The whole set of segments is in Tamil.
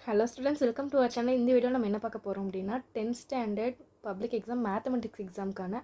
Hello students, welcome to our channel. இந்த வீடியோ நம்ம என்ன பார்க்க போறோம் அப்படினா 10th standard public exam mathematics எக்ஸாம்க்கான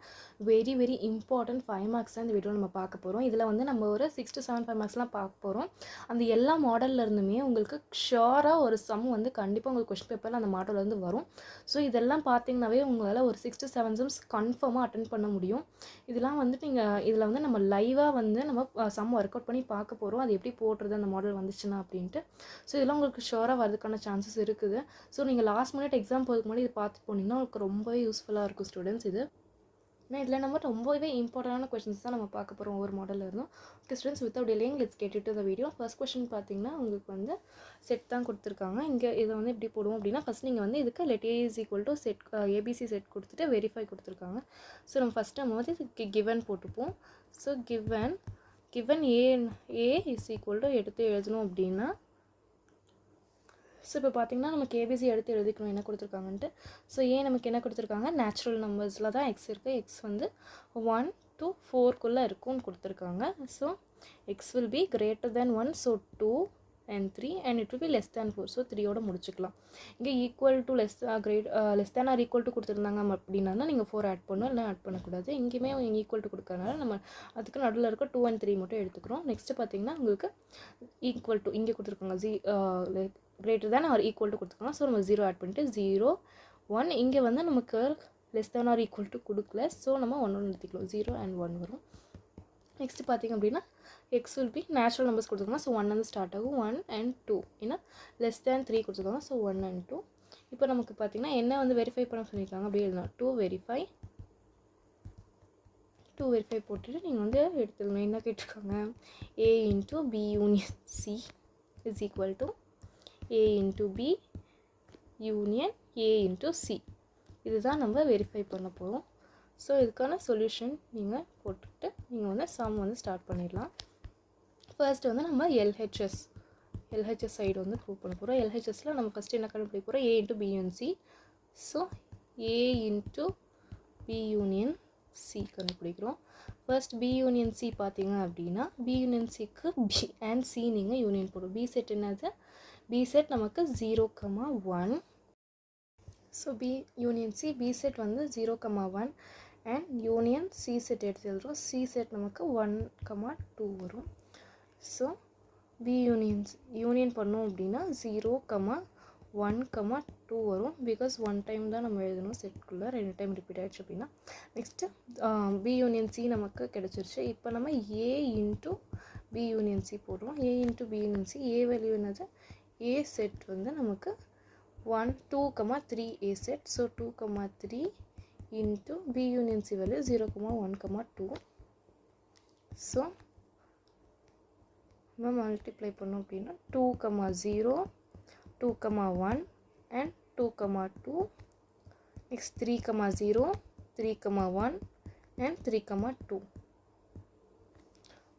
வெரி இம்பார்ட்டன்ட் 5 மார்க்ஸ் தான் இந்த வீடியோ நம்ம பார்க்க போகிறோம். இதில் வந்து நம்ம ஒரு 6 to 7 5 மார்க்ஸ்லாம் பார்க்க போகிறோம். அந்த எல்லா மாடல்ல இருந்துமே உங்களுக்கு ஷியோராக ஒரு சம் வந்து கண்டிப்பாக உங்களுக்கு கொஸ்டின் பேப்பரில் அந்த மாடல் வந்து வரும். ஸோ இதெல்லாம் பார்த்தீங்கன்னாவே உங்களால் ஒரு 6 to 7 சம்ஸ் கன்ஃபார்மாக அட்டன் பண்ண முடியும். இதெல்லாம் வந்து நீங்கள் இதில் வந்து நம்ம லைவாக வந்து நம்ம சம் ஒர்க் அவுட் பண்ணி பார்க்க போகிறோம். அது எப்படி போடுறது அந்த மாடல் வந்துச்சுன்னா அப்படின்ட்டு. ஸோ இதெல்லாம் உங்களுக்கு ஷியோராக வரதுக்கான சான்சஸ் இருக்குது. ஸோ நீங்கள் லாஸ்ட் மினிட் எக்ஸாம் போகிறதுக்கு முன்னாடி இது பார்த்துட்டு போனீங்கன்னா உங்களுக்கு ரொம்பவே யூஸ்ஃபுல்லாக இருக்கும் ஸ்டூடெண்ட்ஸ் இது. ஏன்னா இதில் நம்ம ரொம்பவே இம்பார்ட்டண்டான கொஸ்டின்ஸ் தான் நம்ம பார்க்க போகிறோம் ஒவ்வொரு மாடலில் இருந்தும். Okay students, without delaying let's get into the video. First question பார்த்தீங்கன்னா உங்களுக்கு வந்து செட் தான் கொடுத்துருக்காங்க. இங்கே இதை வந்து எப்படி போடுவோம் அப்படின்னா ஃபஸ்ட் நீங்கள் வந்து இதுக்கு let A is equal to set ABC set கொடுத்துட்டு வெரிஃபை கொடுத்துருக்காங்க. ஸோ நம்ம ஃபஸ்ட்டு நம்ம வந்து இதுக்கு கிவன் போட்டுப்போம். So given A is equal to எடுத்து எழுதணும் அப்படின்னா ஸோ இப்போ பார்த்தீங்கன்னா நமக்கு ஏபிசி எடுத்து எழுதிக்கணும் என்ன கொடுத்துருக்காங்கன்ட்டு. ஸோ நமக்கு என்ன கொடுத்துருக்காங்க, நேச்சுரல் நம்பர்ஸில் தான் எக்ஸ் இருக்குது. எக்ஸ் வந்து 1 to 4 இருக்கும்னு கொடுத்துருக்காங்க. So X will be greater than 1, so 2 and 3 and it will be less than 4. So 3யோட முடிச்சுக்கலாம். இங்கே equal to less than or equal to கொடுத்துருந்தாங்க அப்படின்னா நீங்கள் 4 ஆட் பண்ணணும், இல்லை ஆட் பண்ணக்கூடாது. இங்கேயுமே அவங்க ஈக்குவல் டு கொடுக்கறனால நம்ம அதுக்கு நடுவில் இருக்க 2 and 3 மட்டும் எடுத்துக்கிறோம். நெக்ஸ்ட்டு பார்த்தீங்கன்னா உங்களுக்கு ஈக்குவல் டு இங்கே கொடுத்துருக்காங்க greater than or equal to கொடுத்துக்கலாம். ஸோ நம்ம 0 ஆட் பண்ணிட்டு 0 1 இங்கே வந்து நமக்கு less than or equal to கொடுக்கல. ஸோ நம்ம 1 நிறுத்திக்கலாம். 0 and 1 வரும். நெக்ஸ்ட் பார்த்திங்க அப்படின்னா X will be natural numbers கொடுத்துருக்காங்க. ஸோ 1 வந்து ஸ்டார்ட் ஆகும். 1 and 2 ஏன்னா லெஸ் தேன் 3 கொடுத்துருக்காங்க. So 1 and 2. இப்போ நமக்கு பார்த்திங்கன்னா என்ன வந்து வெரிஃபை பண்ண சொல்லியிருக்காங்க அப்படி எழுதலாம். 2 வெரிஃபை போட்டுட்டு நீங்கள் வந்து எடுத்துக்கணும். என்ன கேட்டிருக்காங்க, A into B union C is equal to A into B union A into C. இதுதான் நம்ம வெரிஃபை பண்ண போகிறோம். ஸோ இதுக்கான சொல்யூஷன் நீங்கள் போட்டுட்டு நீங்கள் வந்து சம் வந்து ஸ்டார்ட் பண்ணிடலாம். ஃபர்ஸ்ட் வந்து நம்ம எல்ஹெச்எஸ் சைடு வந்து ப்ரூவ் பண்ண போகிறோம். எல்ஹெச்எஸில் நம்ம ஃபஸ்ட்டு என்ன கண்டுபிடிக்க போகிறோம், A into B union C. So A into B union C கண்டுபிடிக்கிறோம். ஃபர்ஸ்ட் B union C பார்த்தீங்க அப்படின்னா B union Cக்கு B and C நீங்கள் யூனியன் போடும். B செட் என்னது, B செட் நமக்கு 0,1. So B union C, B set வந்து 0,1 அண்ட் யூனியன் C செட் எடுத்து எழுதுகிறோம். C செட் நமக்கு 1,2 வரும். ஸோ B யூனியன் பண்ணோம் அப்படின்னா 0,1,2 வரும். பிகாஸ் 1 டைம் தான் நம்ம எழுதணும் செட்குள்ளே, 2 டைம் ரிப்பீட் ஆகிடுச்சு அப்படின்னா. நெக்ஸ்ட்டு B union C நமக்கு கிடச்சிருச்சு. இப்போ நம்ம A into B union C போடுறோம். A into B union C, A value என்னது, A செட் வந்து நமக்கு 2,3 A set. So 2,3 into B union C value 0,1,2. So நம்ம மல்டிப்ளை பண்ணோம் அப்படின்னா 2,0 2,1 and 2,2. Next 3,0 3,1 and 3,2.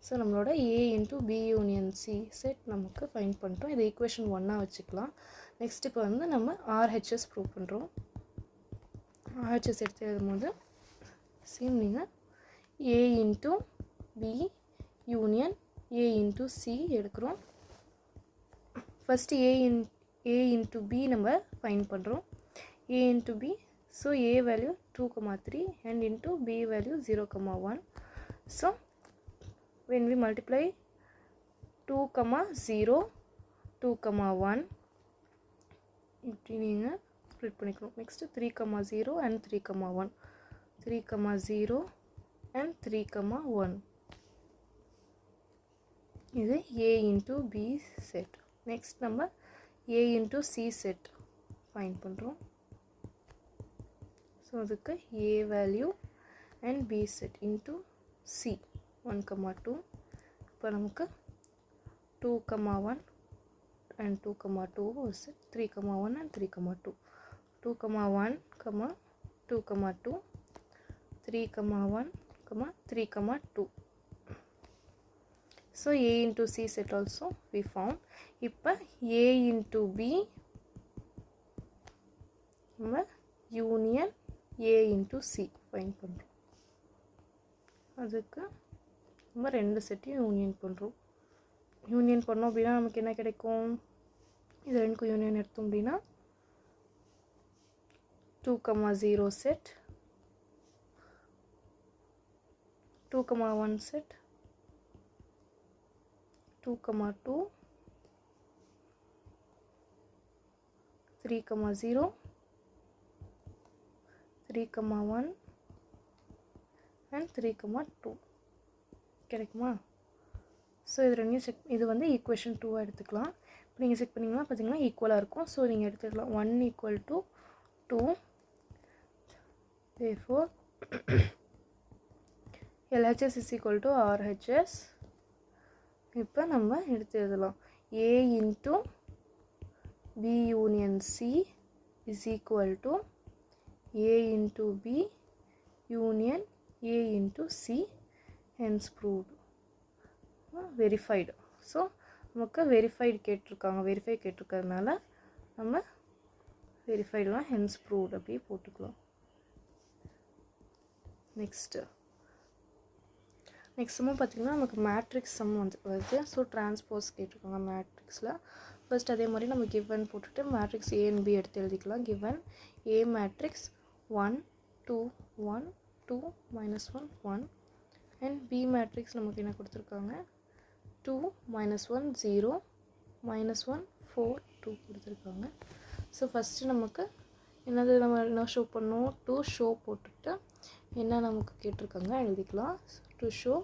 ஸோ நம்மளோட A into B union C set நமக்கு ஃபைண்ட் பண்ணிட்டோம். இது ஈக்குவேஷன் 1 வச்சுக்கலாம். நெக்ஸ்ட் இப்போ வந்து நம்ம RHS ப்ரூவ் பண்ணுறோம். RHS எடுத்து எழுதும்போது சேம் நீங்கள் A into B union A into C எடுக்கிறோம். ஃபஸ்ட்டு A into B நம்ம ஃபைண்ட் பண்ணுறோம். A into B, so A value 2,3 and into B value 0,1. So when we multiply 2,0 2,1 இப்படி நீங்கள் ஸ்ப்ளிட் பண்ணிக்கணும். Next 3,0 and 3,1 3,0 and 3,1. இது A into B set. Next நம்ம A into C set find பண்ணுறோம். ஸோ அதுக்கு A value and B set into C 1,2. இப்போ நமக்கு 2,1 and 2,2 வருது. 3,1 and 3,2. 2,1, 2,2 3,1, 3,2. So A into C set also we found. இப்போ A into B நம்ம union A into C find பண்ணுறோம். அதுக்கு நம்ம 2 செட்டையும் யூனியன் பண்ணுறோம். யூனியன் பண்ணோம் அப்படின்னா நமக்கு என்ன கிடைக்கும், இது ரெண்டுக்கும் யூனியன் எடுத்தோம் அப்படின்னா 2,0 செட், 2,1 செட், 2,2, 3,0, 3,1 and 3,2 கிடைக்குமா? ஸோ இது ரெண்டையும் செக், இது வந்து ஈக்குவேஷன் 2 எடுத்துக்கலாம். இப்போ நீங்கள் செக் பண்ணிங்கன்னா பார்த்தீங்கன்னா ஈக்குவலாக இருக்கும். ஸோ நீங்கள் எடுத்துக்கலாம் 1 = 2. therefore LHS = RHS. இப்போ நம்ம எடுத்து எழுதலாம் A into B union C is equal to A into B union A into C, hence proved. Verified. So நமக்கு வெரிஃபைடு கேட்டிருக்காங்க, வெரிஃபை கேட்டிருக்கிறதுனால நம்ம வெரிஃபைடெலாம் ஹென்ஸ் ப்ரூவ்ட் அப்படியே போட்டுக்கலாம். நெக்ஸ்ட்டு பார்த்திங்கன்னா நமக்கு மேட்ரிக்ஸ் சம் வந்து வருது. ஸோ டிரான்ஸ்போஸ் கேட்டிருக்காங்க மேட்ரிக்ஸில். ஃபர்ஸ்ட் அதே மாதிரி நம்ம கிவன் போட்டுட்டு மேட்ரிக்ஸ் A and B எடுத்து எழுதிக்கலாம். Given A matrix 1 2 1 2 -1 1 and B matrix நமக்கு என்ன கொடுத்துருக்காங்க 2 -1 0 -1 4 2 கொடுத்துருக்காங்க. ஸோ ஃபஸ்ட்டு நமக்கு என்னது நம்ம என்ன ஷோ பண்ணோம், டு ஷோ போட்டுட்டு என்ன நமக்கு கேட்டிருக்காங்க எழுதிக்கலாம். To show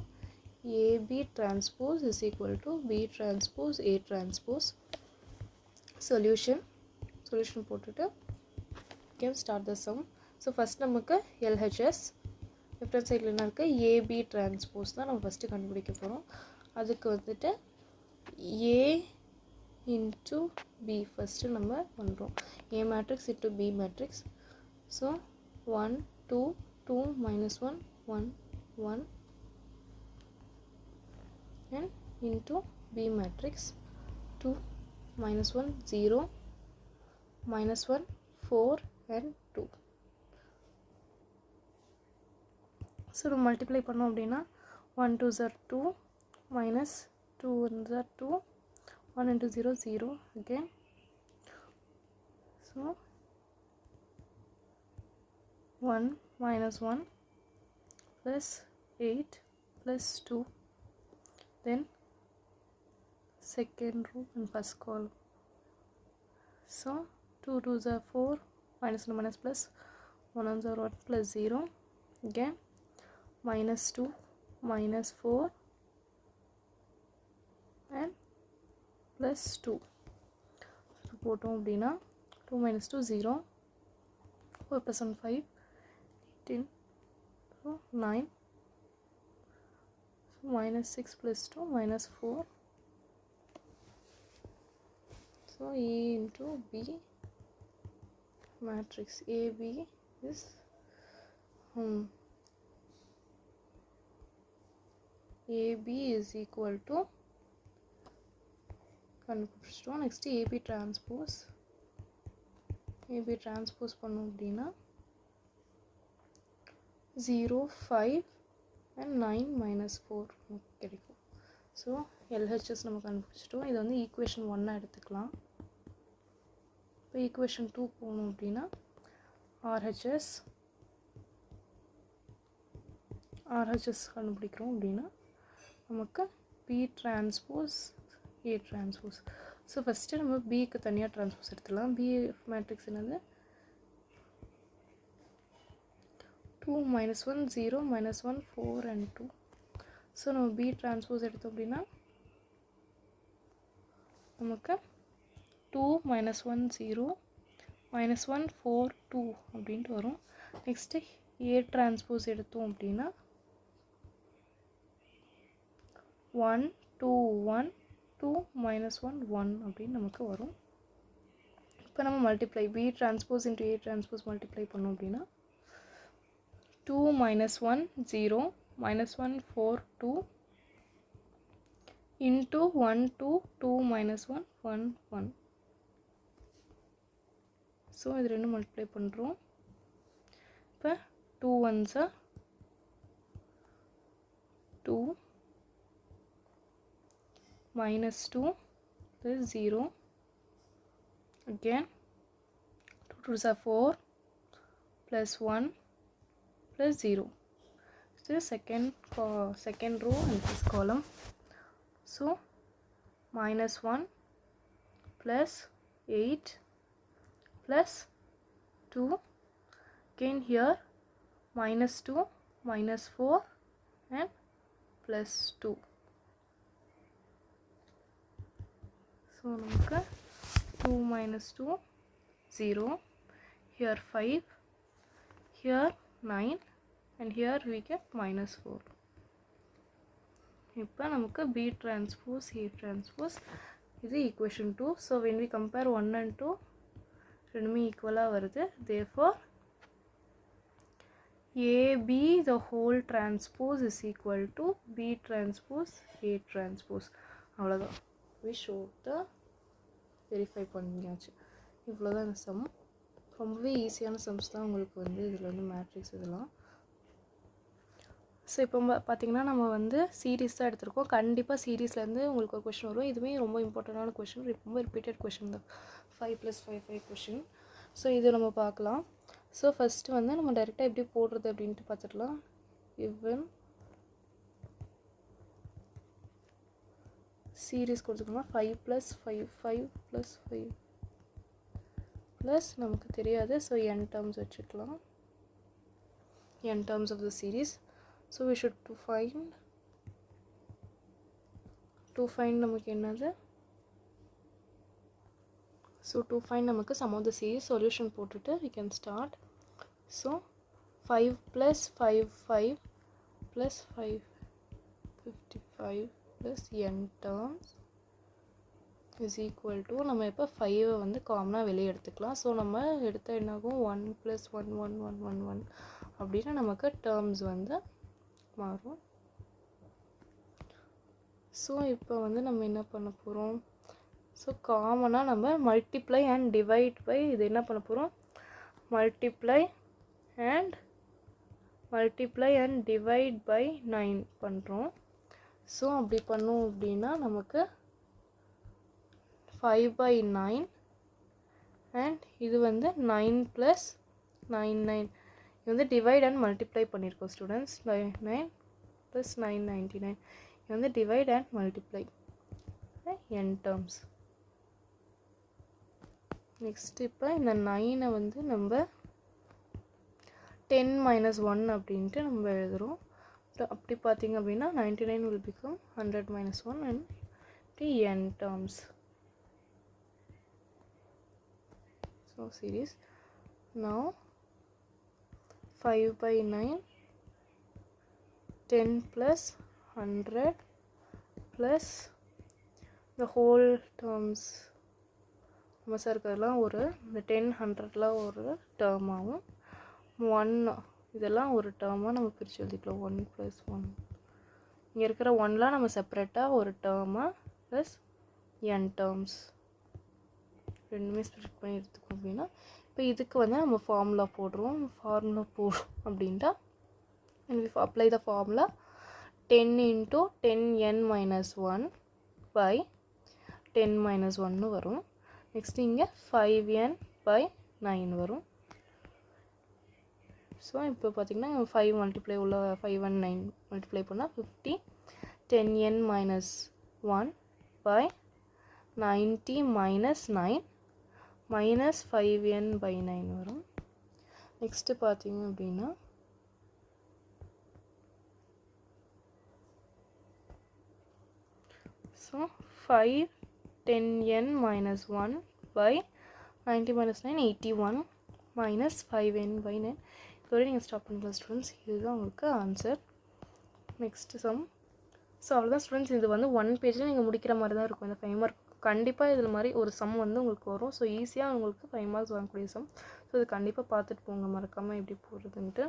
AB transpose is equal to B transpose A transpose. Solution போட்டுட்டு can start the sum. So first நமக்கு LHS லெஃப்ட் சைடில் என்ன இருக்குது AB டிரான்ஸ்போஸ் தான் நம்ம ஃபஸ்ட்டு கண்டுபிடிக்க போகிறோம். அதுக்கு வந்துட்டு A into B ஃபஸ்ட்டு நம்ம பண்ணுறோம். A matrix into B matrix. So 1 2 2 -1 1 1 and into B matrix 2 -1 0 -1 4 and 2. So நம்ம மல்டிப்ளை பண்ணோம் அப்படின்னா 1 2s are 2 minus 2 1s are 2 1 into 0 0 again. So 1 minus 1 plus 8 plus 2, then second row and first column. So 2 2s are 4 minus 1 minus plus 1 1s are 1 plus 0 again minus 2 minus 4 and plus 2. So போட்டோம் அப்படின்னா 2 minus 2 0 4 plus 1 5 18 so 9 so minus 6 plus 2 minus 4. So A into B matrix AB is AB is equal to கண்டுபிடிச்சிட்டோம். நெக்ஸ்ட் AB டிரான்ஸ்போஸ் பண்ணோம் அப்படின்னா 0 5 and 9 minus 4 கிடைக்கும். ஸோ LHS நம்ம கண்டுபிடிச்சிட்டோம். இது வந்து ஈக்குவேஷன் 1 எடுத்துக்கலாம். இப்போ ஈக்குவேஷன் 2 போகணும் அப்படின்னா RHS கண்டுபிடிக்கிறோம் அப்படின்னா நமக்கு B transpose A transpose. So first நம்ம பிக்கு தனியாக டிரான்ஸ்போஸ் எடுத்துக்கலாம். B மேட்ரிக்ஸ் என்னது 2 -1 0 -1 4 and 2. ஸோ நம்ம B டிரான்ஸ்போஸ் எடுத்தோம் அப்படின்னா நமக்கு 2 -1 0 -1 4 2 அப்படின்ட்டு வரும். நெக்ஸ்ட்டு A டிரான்ஸ்போஸ் எடுத்தோம் அப்படின்னா 1 2 1 2 -1 1 அப்படின்னு நமக்கு வரும். இப்போ நம்ம multiply B transpose into A transpose multiply பண்ணோம் அப்படின்னா 2 -1 0 -1 4 2 into 1 2 2 -1 1 1. ஸோ இது ரெண்டு மல்டிப்ளை பண்ணுறோம். இப்போ 2 1s are 2 minus 2 plus 0 again 2 2s are 4 plus 1 plus 0. This is second row in this column. So minus 1 plus 8 plus 2, again here minus 2 minus 4 and plus 2. So நமக்கு 2 minus 2 0, here 5, here 9 and here we get minus 4. இப்போ நமக்கு B transpose A transpose இது equation 2. So when we compare 1 and 2 ரெண்டுமே ஈக்குவலாக வருது. Therefore AB the whole transpose is equal to B transpose A transpose. அவ்வளோதான். We showed the வெரிஃபை பண்ணியாச்சு. இவ்வளோதான் இந்த சம். ரொம்பவே ஈஸியான சம்ஸ் தான் உங்களுக்கு வந்து இதில் வந்து மேட்ரிக்ஸ் இதெல்லாம். ஸோ இப்போ பார்த்திங்கன்னா நம்ம வந்து சீரீஸ் தான் எடுத்திருக்கோம். கண்டிப்பாக சீரீஸ்லேருந்து உங்களுக்கு ஒரு கொஷின் வரும். இதுவுமே ரொம்ப இம்பார்ட்டண்டான கொஷின், ரொம்ப ரிப்பீட்டட் கொஷின் தான். 5 + 5 5 கொஷின். ஸோ இது நம்ம பார்க்கலாம். ஸோ ஃபஸ்ட்டு வந்து நம்ம டைரெக்டாக எப்படி போடுறது அப்படின்ட்டு பார்த்துக்கலாம். இவன் சீரீஸ் கொடுத்துக்கோமா 5 + 5 5 + 5 ப்ளஸ் நமக்கு தெரியாது. ஸோ n டேர்ம்ஸ் வச்சுக்கலாம், n terms of the series. So we should to find நமக்கு என்னது. So to find நமக்கு sum of the series solution போட்டுட்டு we can start. So 5 + 5 5 + 5 55 + n terms is equal to நம்ம இப்போ 5 வந்து காமனாக வெளியே எடுத்துக்கலாம். ஸோ நம்ம எடுத்த என்னாகும் 1 + 1 1 1 1 1 அப்படின்னா நமக்கு டேர்ம்ஸ் வந்து மாறும். ஸோ இப்போ வந்து நம்ம என்ன பண்ண போகிறோம். ஸோ காமனாக நம்ம மல்டிப்ளை அண்ட் டிவைட் பை இது என்ன பண்ண போகிறோம், மல்டிப்ளை அண்ட் டிவைட் பை 9 பண்ணுறோம். ஸோ அப்படி பண்ணோம் அப்படின்னா நமக்கு 5/9 அண்ட் இது வந்து 9 + 9 9 இது வந்து டிவைட் அண்ட் மல்டிப்ளை பண்ணியிருக்கோம் ஸ்டூடெண்ட்ஸ். 9 + 9 99 இது வந்து divide and multiply n terms. Next இப்போ இந்த 9 வந்து நம்ம 10 - 1 அப்படின்ட்டு நம்ம எழுதுகிறோம். அப்படி பார்த்திங்க அப்படின்னா 99 will become 100 - 1 and n terms. So series now 5/9 10 + 100 plus the whole terms நம்ம இருக்கிறதெல்லாம் ஒரு இந்த 10 100லாம் ஒரு டேர்ம் ஆகும். 1 இதெல்லாம் ஒரு டேர்மாக நம்ம பிரித்து எழுதிக்கலாம். 1 + 1 இங்கே இருக்கிற 1லாம் நம்ம செப்பரேட்டாக ஒரு டேர்மாக ப்ளஸ் n டேர்ம்ஸ் ரெண்டுமே ஸ்ப்ளிட் பண்ணி எடுத்துக்கோம். அப்படின்னா இப்போ இதுக்கு வந்து நம்ம ஃபார்முலா போடுறோம். அப்படின்ட்டா apply the formula 10 × 10n - 1 by 10 - 1 வரும். நெக்ஸ்ட் இங்கே 5n/9 வரும். ஸோ இப்போ பார்த்திங்கன்னா 5 மல்டிப்ளை உள்ள 5 and 9 மல்டிப்ளை பண்ணால் 50 10n - 1 by 90 - 9 minus 5n/9 வரும். நெக்ஸ்ட்டு பார்த்திங்க அப்படின்னா so 5 10n - 1 by 90 - 9 81 minus 5n/9. இதோட நீங்கள் ஸ்டாப் பண்ணிக்கலாம் ஸ்டூடெண்ட்ஸ். இதுதான் உங்களுக்கு ஆன்சர். Next sum. ஸோ அவ்வளோதான் ஸ்டூடெண்ட்ஸ். இது வந்து 1 பேஜில் நீங்கள் முடிக்கிற மாதிரி தான் இருக்கும். இந்த 5 மார்க் கண்டிப்பாக இதில் மாதிரி ஒரு சம் வந்து உங்களுக்கு வரும். ஸோ ஈஸியாக உங்களுக்கு 5 மார்க்ஸ் வரக்கூடிய சம். ஸோ இது கண்டிப்பாக பார்த்துட்டு போங்க, மறக்காமல் எப்படி போடுறதுன்ட்டு.